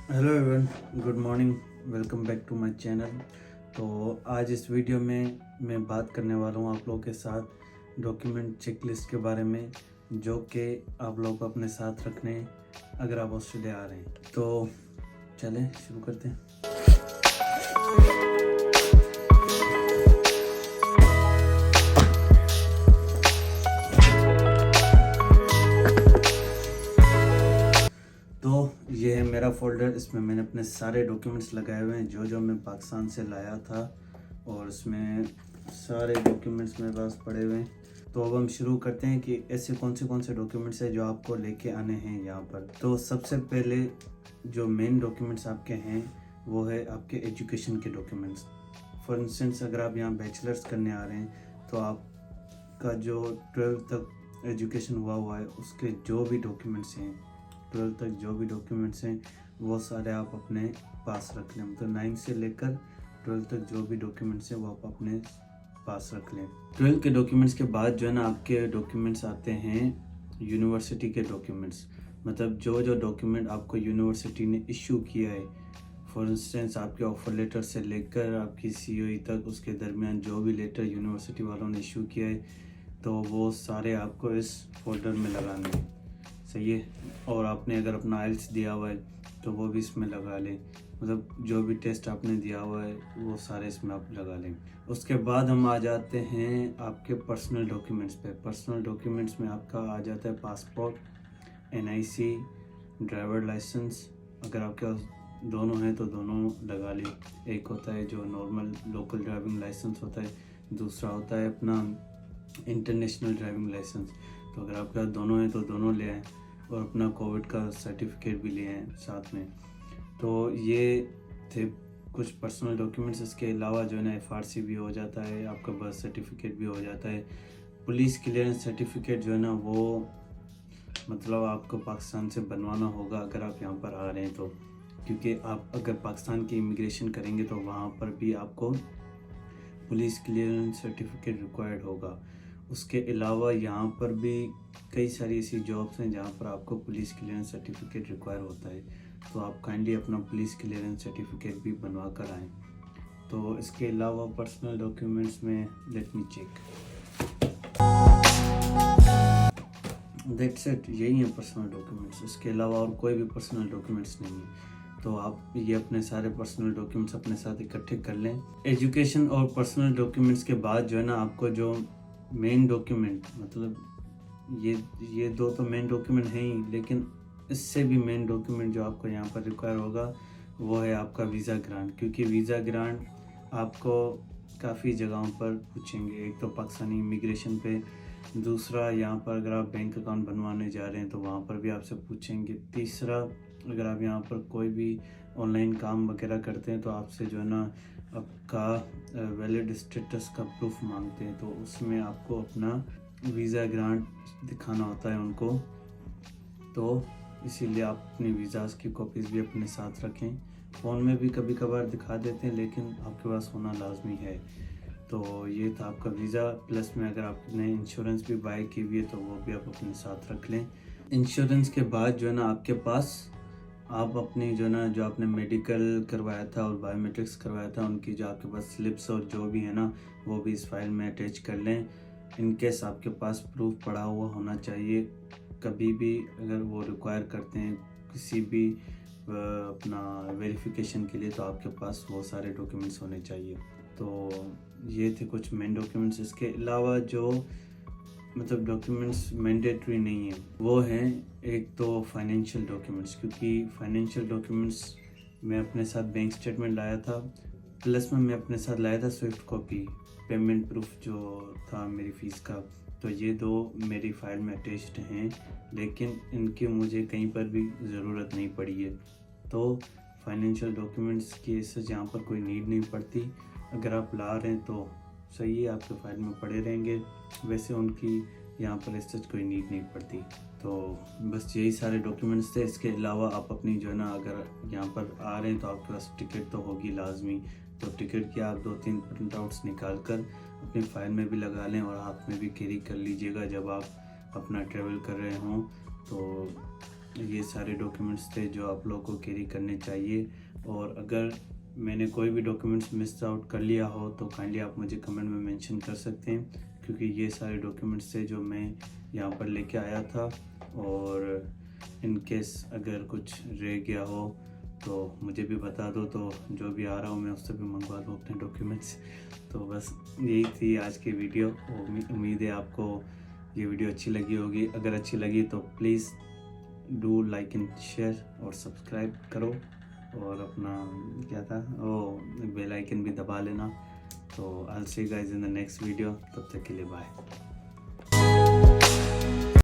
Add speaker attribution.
Speaker 1: Hello everyone, good morning. Welcome back to my channel. तो आज इस वीडियो में मैं बात करने वाला हूँ आप लोगों के साथ डॉक्यूमेंट चेकलिस्ट के बारे में, जो कि आप लोग को अपने साथ रखने हैं अगर आप ऑस्ट्रेलिया आ रहे हैं। तो चलें शुरू करते हैं। तो ये है मेरा फोल्डर। इसमें मैंने अपने सारे डॉक्यूमेंट्स लगाए हुए हैं जो मैं पाकिस्तान से लाया था, और इसमें सारे डॉक्यूमेंट्स मेरे पास पड़े हुए हैं। तो अब हम शुरू करते हैं कि ऐसे कौन से डॉक्यूमेंट्स हैं जो आपको लेके आने हैं यहाँ पर। तो सबसे पहले जो मेन डॉक्यूमेंट्स आपके हैं वो है आपके एजुकेशन के डॉक्यूमेंट्स। फॉर इंस्टेंस अगर आप यहाँ बैचलर्स करने आ रहे हैं तो आपका जो 12th तक एजुकेशन हुआ है उसके जो भी डॉक्यूमेंट्स हैं, 12th तक जो भी डॉक्यूमेंट्स हैं वो सारे आप अपने पास रख लें। मतलब 9 से लेकर 12th तक जो भी डॉक्यूमेंट्स हैं वो आप अपने पास रख लें। 12th के डॉक्यूमेंट्स के बाद जो है ना आपके डॉक्यूमेंट्स आते हैं यूनिवर्सिटी के डॉक्यूमेंट्स। मतलब जो डॉक्यूमेंट आपको यूनिवर्सिटी ने इशू किया है, फॉर इंस्टेंस आपके ऑफर लेटर से लेकर आपकी COE तक, उसके दरमियान जो भी लेटर यूनिवर्सिटी वालों ने इशू किया है, तो वो सारे आपको इस फोल्डर में लगाने हैं। सही है। और आपने अगर अपना IELTS दिया हुआ है तो वो भी इसमें लगा लें। मतलब जो भी टेस्ट आपने दिया हुआ है वो सारे इसमें आप लगा लें। उसके बाद हम आ जाते हैं आपके पर्सनल डॉक्यूमेंट्स पे। पर्सनल डॉक्यूमेंट्स में आपका आ जाता है पासपोर्ट, NIC, ड्राइवर लाइसेंस। अगर आपके पास दोनों हैं तो दोनों लगा लें। एक होता है जो नॉर्मल लोकल ड्राइविंग लाइसेंस होता है, दूसरा होता है अपना इंटरनेशनल ड्राइविंग लाइसेंस। तो अगर आपके पास दोनों हैं तो दोनों ले आएँ, और अपना कोविड का सर्टिफिकेट भी ले आएँ साथ में। तो ये थे कुछ पर्सनल डॉक्यूमेंट्स। इसके अलावा जो है ना FRC भी हो जाता है, आपका बर्थ सर्टिफिकेट भी हो जाता है। पुलिस क्लियरेंस सर्टिफिकेट जो है ना वो मतलब आपको पाकिस्तान से बनवाना होगा अगर आप यहाँ पर आ रहे हैं तो, क्योंकि आप अगर पाकिस्तान की इमिग्रेशन करेंगे तो वहाँ पर भी आपको पुलिस क्लियरेंस सर्टिफिकेट रिक्वायर्ड होगा। उसके अलावा यहाँ पर भी कई सारी ऐसी जॉब्स हैं जहाँ पर आपको पुलिस क्लियरेंस सर्टिफिकेट रिक्वायर होता है। तो आप काइंडली अपना पुलिस क्लियरेंस सर्टिफिकेट भी बनवा कर आएँ। तो इसके अलावा पर्सनल डॉक्यूमेंट्स में let me check, that's it. यही है पर्सनल डॉक्यूमेंट्स। इसके अलावा और कोई भी पर्सनल डॉक्यूमेंट्स नहीं है। तो आप ये अपने सारे पर्सनल डॉक्यूमेंट्स अपने साथ इकट्ठे कर लें। एजुकेशन और पर्सनल डॉक्यूमेंट्स के बाद जो है ना आपको जो मेन डॉक्यूमेंट, मतलब ये दो तो मेन डॉक्यूमेंट हैं ही, लेकिन इससे भी मेन डॉक्यूमेंट जो आपको यहाँ पर रिक्वायर होगा वो है आपका वीज़ा ग्रांट। क्योंकि वीज़ा ग्रांट आपको काफ़ी जगहों पर पूछेंगे। एक तो पाकिस्तानी इमिग्रेशन पे, दूसरा यहाँ पर अगर आप बैंक अकाउंट बनवाने जा रहे हैं तो वहाँ पर भी आपसे पूछेंगे, तीसरा अगर आप यहाँ पर कोई भी ऑनलाइन काम वगैरह करते हैं तो आपसे जो है ना आपका वैलिड स्टेटस का प्रूफ मांगते हैं। तो उसमें आपको अपना वीज़ा ग्रांट दिखाना होता है उनको। तो इसीलिए आप अपने वीज़ाज़ की कॉपीज़ भी अपने साथ रखें। फ़ोन में भी कभी कभार दिखा देते हैं, लेकिन आपके पास होना लाजमी है। तो ये था आपका वीज़ा। प्लस में अगर आपने इंश्योरेंस भी बाय की हुई है तो वो भी आप अपने साथ रख लें। इंश्योरेंस के बाद जो है ना आपके पास आप अपनी जो ना जो आपने मेडिकल करवाया था और बायोमेट्रिक्स करवाया था उनकी जो आपके पास स्लिप्स और जो भी है ना वो भी इस फाइल में अटैच कर लें। इनकेस आपके पास प्रूफ पड़ा हुआ होना चाहिए। कभी भी अगर वो रिक्वायर करते हैं किसी भी अपना वेरिफिकेशन के लिए तो आपके पास वो सारे डॉक्यूमेंट्स होने चाहिए। तो ये थे कुछ मेन डॉक्यूमेंट्स। इसके अलावा जो मतलब डॉक्यूमेंट्स मैंडेटरी नहीं है वो हैं, एक तो फाइनेंशियल डॉक्यूमेंट्स। क्योंकि फाइनेंशियल डॉक्यूमेंट्स मैं अपने साथ बैंक स्टेटमेंट लाया था, प्लस में मैं अपने साथ लाया था स्विफ्ट कॉपी, पेमेंट प्रूफ जो था मेरी फ़ीस का। तो ये दो मेरी फ़ाइल में अटैच्ड हैं, लेकिन इनकी मुझे कहीं पर भी ज़रूरत नहीं पड़ी है। तो फाइनेंशियल डॉक्यूमेंट्स की ऐसे यहाँ पर कोई नीड नहीं पड़ती। अगर आप ला रहे हैं तो सही है, आपके फाइल में पड़े रहेंगे। वैसे उनकी यहाँ पर ऐसे कोई नीड नहीं पड़ती। तो बस यही सारे डॉक्यूमेंट्स थे। इसके अलावा आप अपनी जो है ना अगर यहाँ पर आ रहे हैं तो आपके पास टिकट तो होगी लाजमी। तो टिकट की आप 2-3 प्रिंट आउट्स निकाल कर अपनी फ़ाइल में भी लगा लें और हाथ में भी कैरी कर लीजिएगा जब आप अपना ट्रैवल कर रहे हों। तो ये सारे डॉक्यूमेंट्स थे जो आप लोगों को कैरी करने चाहिए। और अगर मैंने कोई भी डॉक्यूमेंट्स मिस आउट कर लिया हो तो काइंडली आप मुझे कमेंट में मेंशन कर सकते हैं, क्योंकि ये सारे डॉक्यूमेंट्स थे जो मैं यहाँ पर लेके आया था। और इन केस अगर कुछ रह गया हो तो मुझे भी बता दो, तो जो भी आ रहा हूँ मैं उससे भी मंगवा दूँ अपने डॉक्यूमेंट्स। तो बस यही थी आज की वीडियो। उम्मीद है आपको ये वीडियो अच्छी लगी होगी। अगर अच्छी लगी तो please do like and share और सब्सक्राइब करो, और अपना क्या था बेल आइकन भी दबा लेना। तो I will see you guys in the next video. तब तक के लिए बाय।